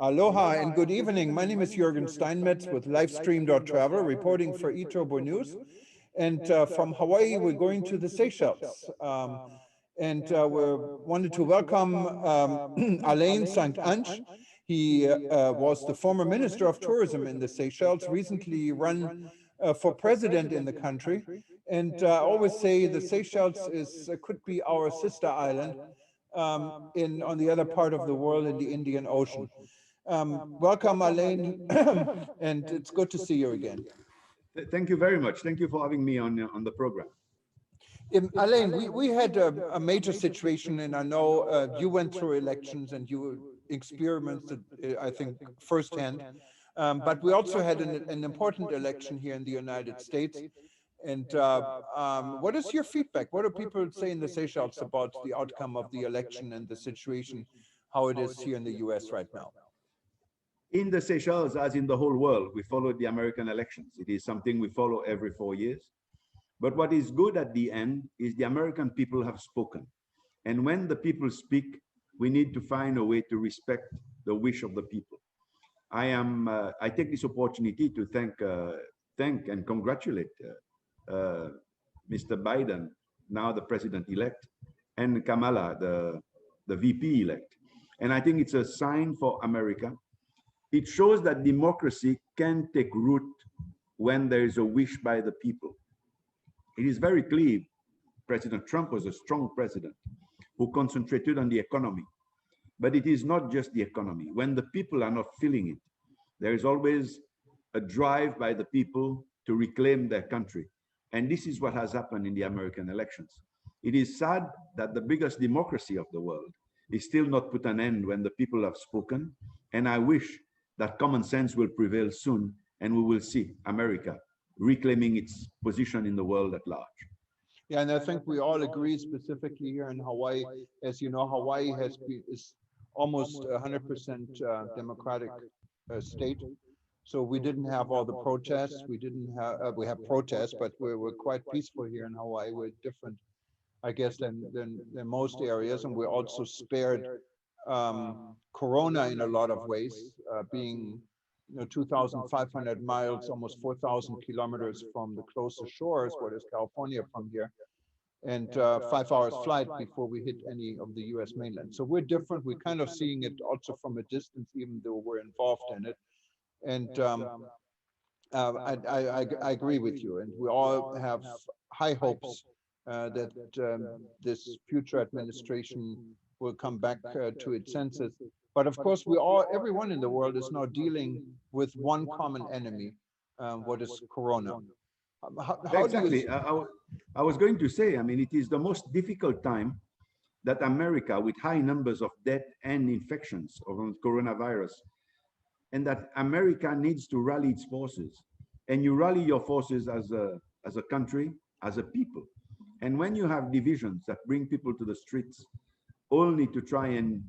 Aloha and good evening. My name is Jürgen Steinmetz with Livestream.travel, reporting for eTurbo News. And from Hawaii, we're going to the Seychelles. We wanted to welcome Alain St. Ange. He was the former Minister of Tourism in the Seychelles, recently run for president in the country. And I always say the Seychelles could be our sister island on the other part of the world in the Indian Ocean. Welcome, Alain, and it's good to see you again. Thank you very much. Thank you for having me on the program. Alain, we had a major situation, and I know you went through elections and you experienced it, I think, firsthand. But we also had an important election here in the United States. And what is your feedback? What do people say in the Seychelles about the outcome of the election and the situation, how it is here in the US right now? In the Seychelles, as in the whole world, we follow the American elections. It is something we follow every 4 years. But what is good at the end is the American people have spoken. And when the people speak, we need to find a way to respect the wish of the people. I take this opportunity to thank and congratulate Mr. Biden, now the president-elect, and Kamala, the VP-elect. And I think it's a sign for America. It shows that democracy can take root when there is a wish by the people. It is very clear President Trump was a strong president who concentrated on the economy. But it is not just the economy. When the people are not feeling it, there is always a drive by the people to reclaim their country. And this is what has happened in the American elections. It is sad that the biggest democracy of the world is still not put an end when the people have spoken. And I wish that common sense will prevail soon, and we will see America reclaiming its position in the world at large. Yeah, and I think we all agree, specifically here in Hawaii. As you know, Hawaii is almost 100% democratic state. So we didn't have all the protests. We have protests, but we're quite peaceful here in Hawaii. We're different, I guess, than most areas, and we're also spared Corona in a lot of ways, being 2,500 miles, almost 4,000 kilometers from the closest shores, what is California from here, and 5 hours flight before we hit any of the US mainland. So we're different. We're kind of seeing it also from a distance, even though we're involved in it. And I agree with you. And we all have high hopes that this future administration will come back to its senses. But of course, everyone in the world is now dealing with one common enemy, what is Corona. Exactly. I was going to say, I mean, it is the most difficult time that America, with high numbers of death and infections of coronavirus, and that America needs to rally its forces. And you rally your forces as a country, as a people. And when you have divisions that bring people to the streets, only to try and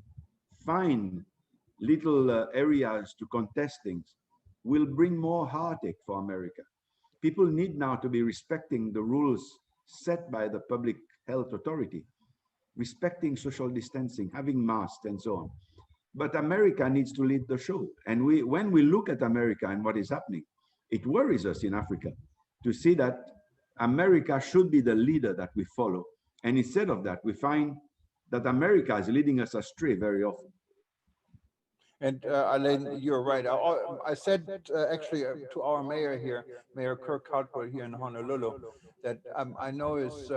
find little areas to contest things, will bring more heartache for America. People need now to be respecting the rules set by the public health authority, respecting social distancing, having masks and so on. But America needs to lead the show. And when we look at America and what is happening, it worries us in Africa to see that America should be the leader that we follow. And instead of that, we find that America is leading us astray very often. And Alain, you're right. I said actually to our mayor here, Mayor Caldwell here in Honolulu, that I know his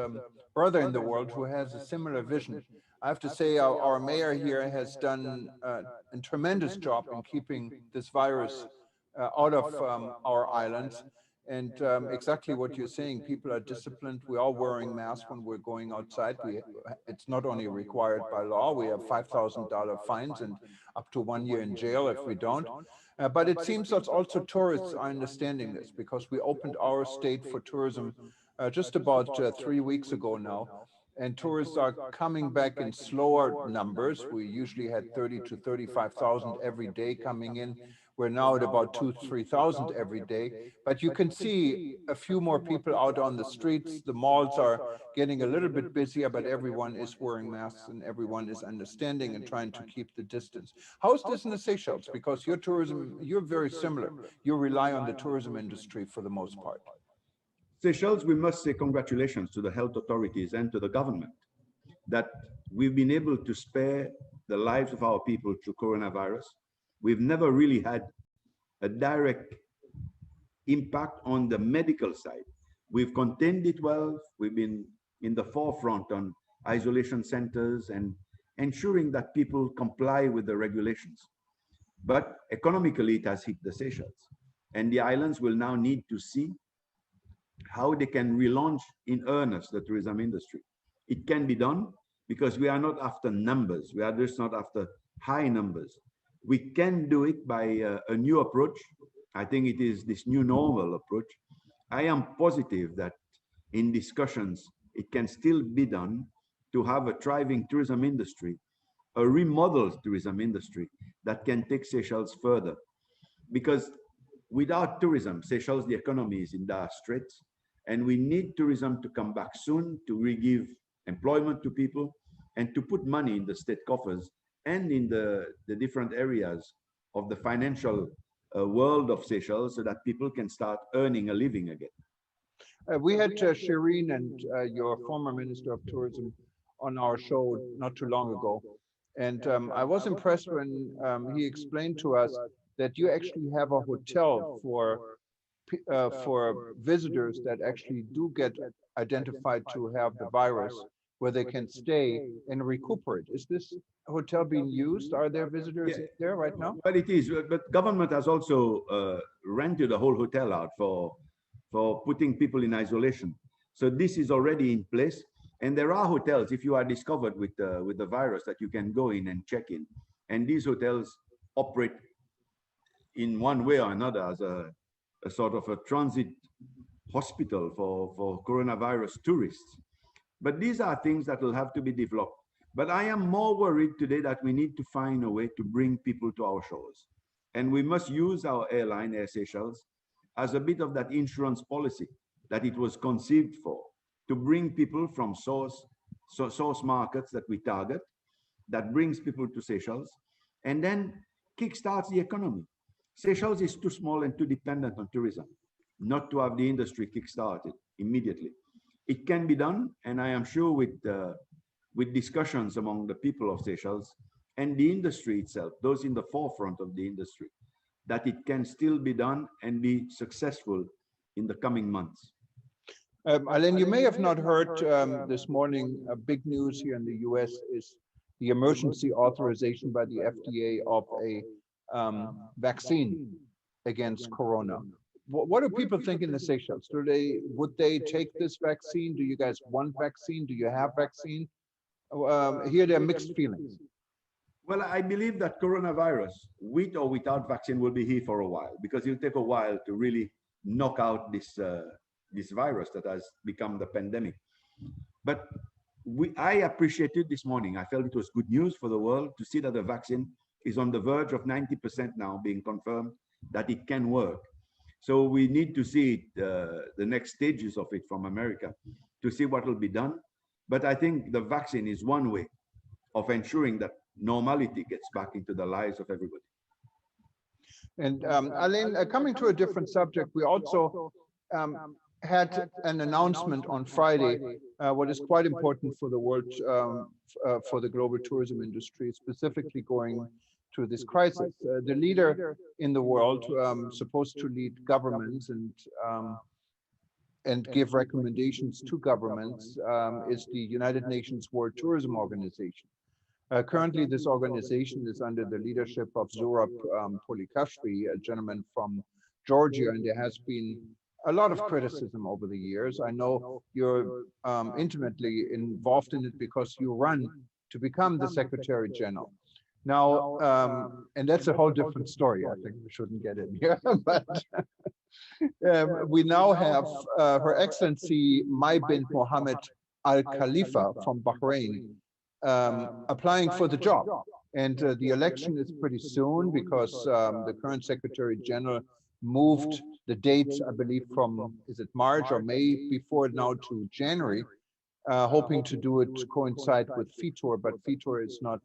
brother in the world who has a similar vision. I have to say our mayor here has done a tremendous job in keeping this virus out of our islands. And exactly what you're saying, people are disciplined. We're all wearing masks when we're going outside. It's not only required by law. We have $5,000 fines and up to 1 year in jail if we don't. But it seems that also tourists are understanding this, because we opened our state for tourism just about 3 weeks ago now. And tourists are coming back in slower numbers. We usually had 30 to 35,000 every day coming in. We're now at about 2,000-3,000 every day, but you can see a few more people out on the streets. The malls are getting a little bit busier, but everyone is wearing masks and everyone is understanding and trying to keep the distance. How is this in the Seychelles? Because your tourism, you're very similar. You rely on the tourism industry for the most part. Seychelles, we must say congratulations to the health authorities and to the government that we've been able to spare the lives of our people through coronavirus. We've never really had a direct impact on the medical side. We've contained it well. We've been in the forefront on isolation centers and ensuring that people comply with the regulations. But economically, it has hit the Seychelles. And the islands will now need to see how they can relaunch in earnest the tourism industry. It can be done because we are not after numbers. We are just not after high numbers. We can do it by a new approach. I think it is this new normal approach. I am positive that in discussions, it can still be done to have a thriving tourism industry, a remodeled tourism industry that can take Seychelles further. Because without tourism, Seychelles, the economy is in dire straits, and we need tourism to come back soon to re-give employment to people and to put money in the state coffers and in the different areas of the financial world of Seychelles so that people can start earning a living again. We had Shireen and your former Minister of Tourism on our show not too long ago. And I was impressed when he explained to us that you actually have a hotel for visitors that actually do get identified to have the virus, where they can stay and recuperate. Is this hotel being used? Are there visitors there right now? But it is. But government has also rented a whole hotel out for putting people in isolation. So this is already in place. And there are hotels, if you are discovered with the virus, that you can go in and check in. And these hotels operate in one way or another as a sort of a transit hospital for coronavirus tourists. But these are things that will have to be developed. But I am more worried today that we need to find a way to bring people to our shores. And we must use our airline, Air Seychelles, as a bit of that insurance policy that it was conceived for, to bring people from source markets that we target, that brings people to Seychelles, and then kickstarts the economy. Seychelles is too small and too dependent on tourism not to have the industry kickstarted immediately. It can be done, and I am sure with discussions among the people of Seychelles and the industry itself, those in the forefront of the industry, that it can still be done and be successful in the coming months. Alain, you may have not heard this morning, big news here in the US is the emergency authorization by the FDA of a vaccine against corona. What do people think in the Seychelles? Would they take this vaccine? Do you guys want vaccine? Do you have vaccine? Here there are mixed feelings. Well, I believe that coronavirus, with or without vaccine, will be here for a while, because it'll take a while to really knock out this virus that has become the pandemic. But I appreciated this morning. I felt it was good news for the world to see that the vaccine is on the verge of 90% now being confirmed that it can work. So we need to see the next stages of it from America to see what will be done. But I think the vaccine is one way of ensuring that normality gets back into the lives of everybody. And Alain, coming to a different subject, we also had an announcement on Friday, what is quite important for the world, for the global tourism industry, specifically going through this crisis. The leader in the world, supposed to lead governments and give recommendations to governments, is the United Nations World Tourism Organization. Currently, this organization is under the leadership of Zurab Polikashvili, a gentleman from Georgia, and there has been a lot of criticism over the years. I know you're intimately involved in it because you run to become the Secretary General. Now, and that's a whole different story. I think we shouldn't get in here, but we now have Her Excellency Mai bint Mohammed Al Khalifa from Bahrain applying for the job. And the election is pretty soon because the current Secretary General moved the dates, I believe, from, is it March or May before now to January, hoping to do it coincide with FITOR, but FITOR is not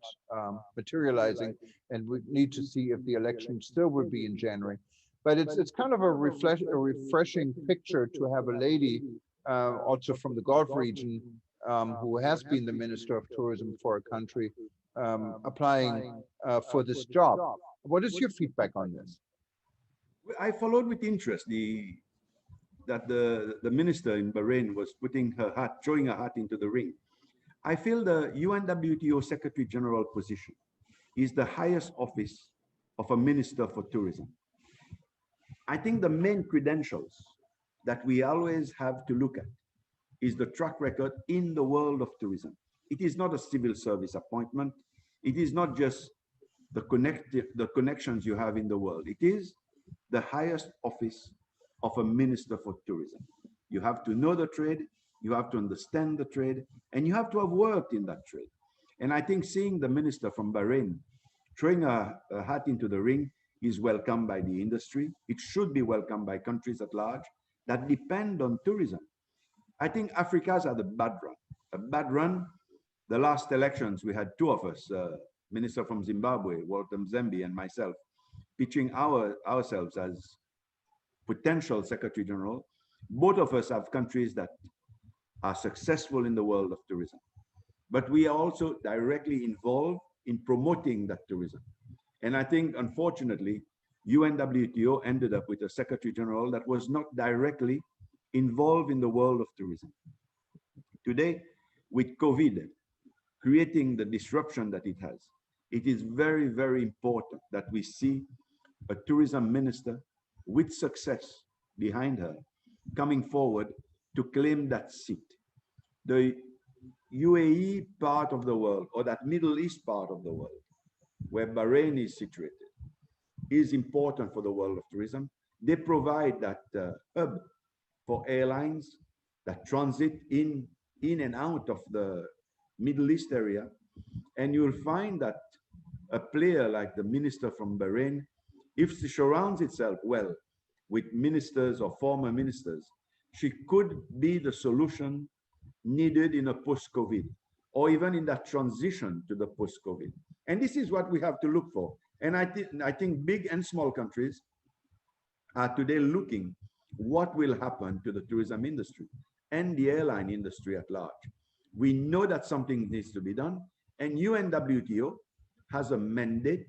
materializing, and we need to see if the election still will be in January. But it's kind of a refreshing picture to have a lady also from the Gulf region who has been the Minister of Tourism for a country applying for this job. What is your feedback on this? I followed with interest that the minister in Bahrain was putting her hat, throwing her hat into the ring. I feel the UNWTO Secretary General position is the highest office of a Minister for Tourism. I think the main credentials that we always have to look at is the track record in the world of tourism. It is not a civil service appointment. It is not just the connections you have in the world. It is the highest office of a Minister for Tourism. You have to know the trade, you have to understand the trade, and you have to have worked in that trade. And I think seeing the minister from Bahrain throwing a hat into the ring is welcomed by the industry. It should be welcomed by countries at large that depend on tourism. I think Africa's had a bad run. A bad run. The last elections, we had two of us, Minister from Zimbabwe, Walter Mzembe, and myself, pitching ourselves as potential Secretary General. Both of us have countries that are successful in the world of tourism, but we are also directly involved in promoting that tourism. And I think, unfortunately, UNWTO ended up with a Secretary General that was not directly involved in the world of tourism. Today, with COVID creating the disruption that it has, it is very, very important that we see a tourism minister with success behind her coming forward to claim that seat. The UAE part of the world, or that Middle East part of the world, where Bahrain is situated, is important for the world of tourism. They provide that hub for airlines that transit in and out of the Middle East area. And you'll find that a player like the minister from Bahrain, if she surrounds itself well with ministers or former ministers, she could be the solution needed in a post-COVID, or even in that transition to the post-COVID. And this is what we have to look for. And I think big and small countries are today looking what will happen to the tourism industry and the airline industry at large. We know that something needs to be done, and UNWTO has a mandate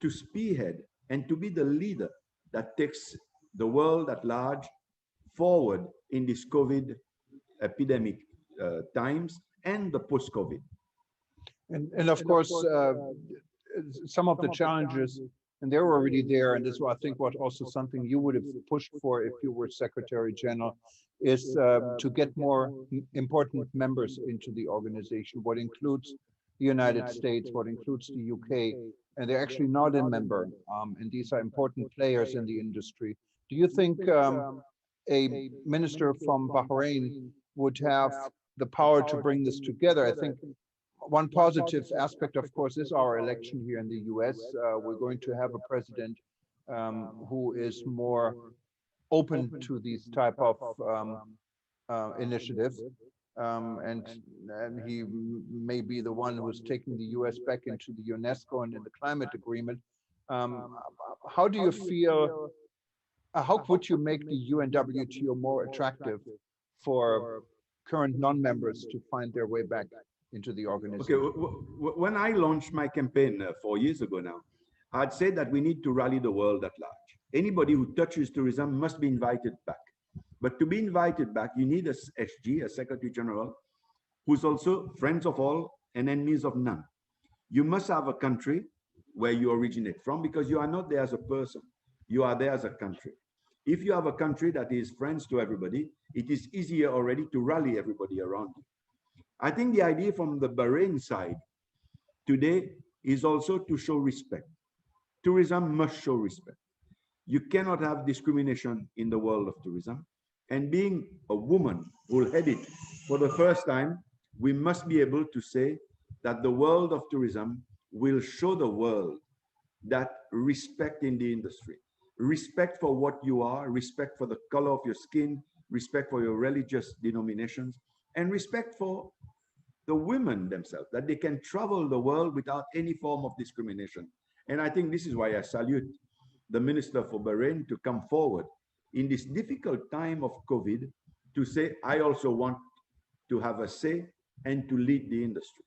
to spearhead and to be the leader that takes the world at large forward in this COVID epidemic times and the post-COVID. And of course, some of the challenges, and they're already there, and this is, I think, what also something you would have pushed for if you were Secretary General, is to get more important members into the organization, what includes the United States, what includes the UK, and they're actually not a member, and these are important players in the industry. Do you think a minister from Bahrain would have the power to bring this together? I think one positive aspect, of course, is our election here in the US. We're going to have a president who is more open to these type of initiatives. And he may be the one who is taking the US back into the UNESCO and in the climate agreement. How do you feel, how would you make the UNWTO more attractive for current non-members to find their way back into the organization? Okay, when I launched my campaign 4 years ago now, I'd say that we need to rally the world at large. Anybody who touches tourism must be invited back. But to be invited back, you need a SG, a Secretary General, who's also friends of all and enemies of none. You must have a country where you originate from, because you are not there as a person. You are there as a country. If you have a country that is friends to everybody, it is easier already to rally everybody around you. I think the idea from the Bahrain side today is also to show respect. Tourism must show respect. You cannot have discrimination in the world of tourism. And being a woman who will head it for the first time, we must be able to say that the world of tourism will show the world that respect in the industry, respect for what you are, respect for the color of your skin, respect for your religious denominations, and respect for the women themselves, that they can travel the world without any form of discrimination. And I think this is why I salute the Minister for Bahrain to come forward in this difficult time of COVID to say, I also want to have a say and to lead the industry.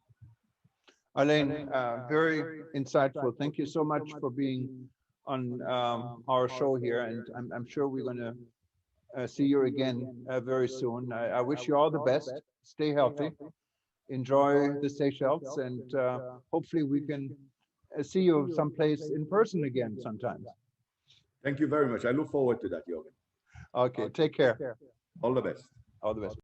Alain, very insightful. Thank you so much for being on our show here, and I'm sure we're going to see you again very soon. I wish you all the best. Stay healthy, enjoy the Seychelles, and hopefully we can see you someplace in person again sometime. Thank you very much. I look forward to that, Jürgen. Okay, take care. All the best. All the best.